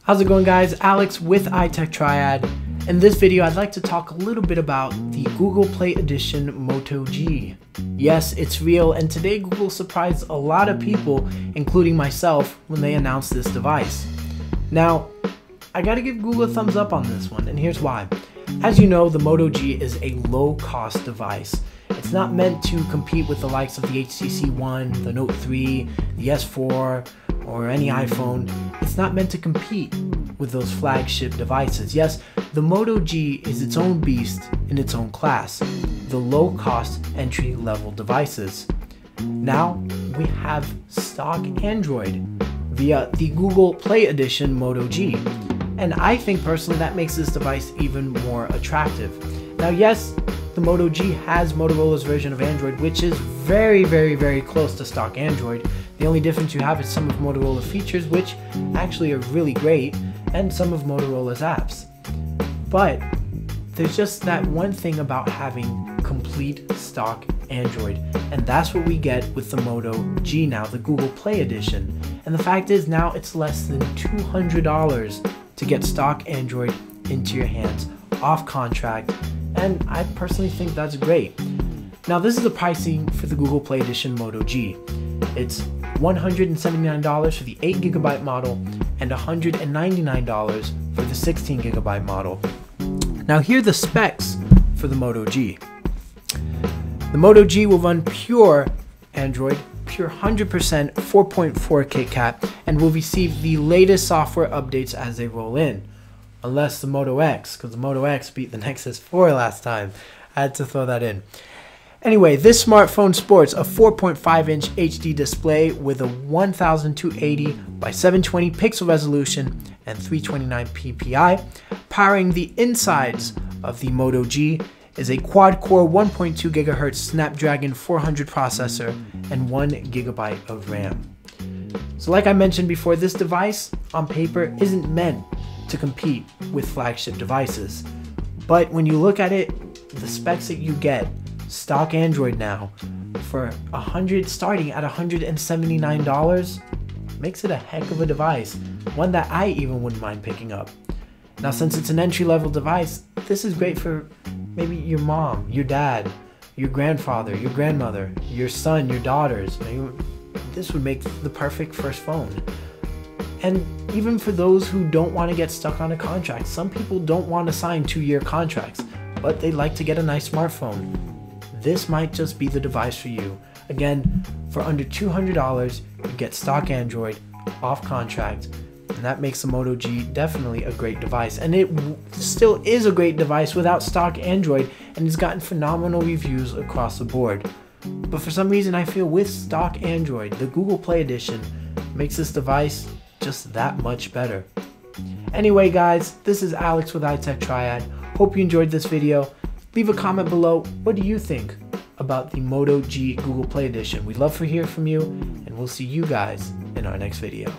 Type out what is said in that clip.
How's it going, guys? Alex with iTech Triad. In this video, I'd like to talk a little bit about the Google Play Edition Moto G. Yes, it's real, and today Google surprised a lot of people, including myself, when they announced this device. Now, I gotta give Google a thumbs up on this one, and here's why. As you know, the Moto G is a low-cost device. It's not meant to compete with the likes of the HTC One, the Note 3, the S4, or any iPhone. It's not meant to compete with those flagship devices. Yes, the Moto G is its own beast in its own class, the low-cost entry-level devices. Now, we have stock Android via the Google Play Edition Moto G. And I think personally that makes this device even more attractive. Now, yes, the Moto G has Motorola's version of Android, which is very close to stock Android. The only difference you have is some of Motorola's features, which actually are really great, and some of Motorola's apps. But there's just that one thing about having complete stock Android, and that's what we get with the Moto G now, the Google Play Edition. And the fact is, now it's less than $200 to get stock Android into your hands off contract, and I personally think that's great. Now, this is the pricing for the Google Play Edition Moto G. It's $179 for the 8GB model and $199 for the 16GB model. Now, here are the specs for the Moto G. The Moto G will run pure Android, pure 100% 4.4K cat, and will receive the latest software updates as they roll in. Unless the Moto X, because the Moto X beat the Nexus 4 last time. I had to throw that in. Anyway, this smartphone sports a 4.5-inch HD display with a 1280 by 720 pixel resolution and 329 ppi. Powering the insides of the Moto G is a quad-core 1.2 GHz Snapdragon 400 processor and 1 GB of RAM. So like I mentioned before, this device on paper isn't meant to compete with flagship devices. But when you look at it, the specs that you get, stock Android now, for starting at $179, makes it a heck of a device, one that I even wouldn't mind picking up. Now, since it's an entry-level device, this is great for maybe your mom, your dad, your grandfather, your grandmother, your son, your daughters. This would make the perfect first phone. And even for those who don't want to get stuck on a contract, some people don't want to sign 2-year contracts, but they'd like to get a nice smartphone. This might just be the device for you. Again, for under $200, you get stock Android off contract, and that makes the Moto G definitely a great device. And it still is a great device without stock Android, and it's gotten phenomenal reviews across the board. But for some reason, I feel with stock Android, the Google Play Edition makes this device just that much better. Anyway, guys, this is Alex with iTech Triad. Hope you enjoyed this video. Leave a comment below. What do you think about the Moto G Google Play Edition? We'd love to hear from you, and we'll see you guys in our next video.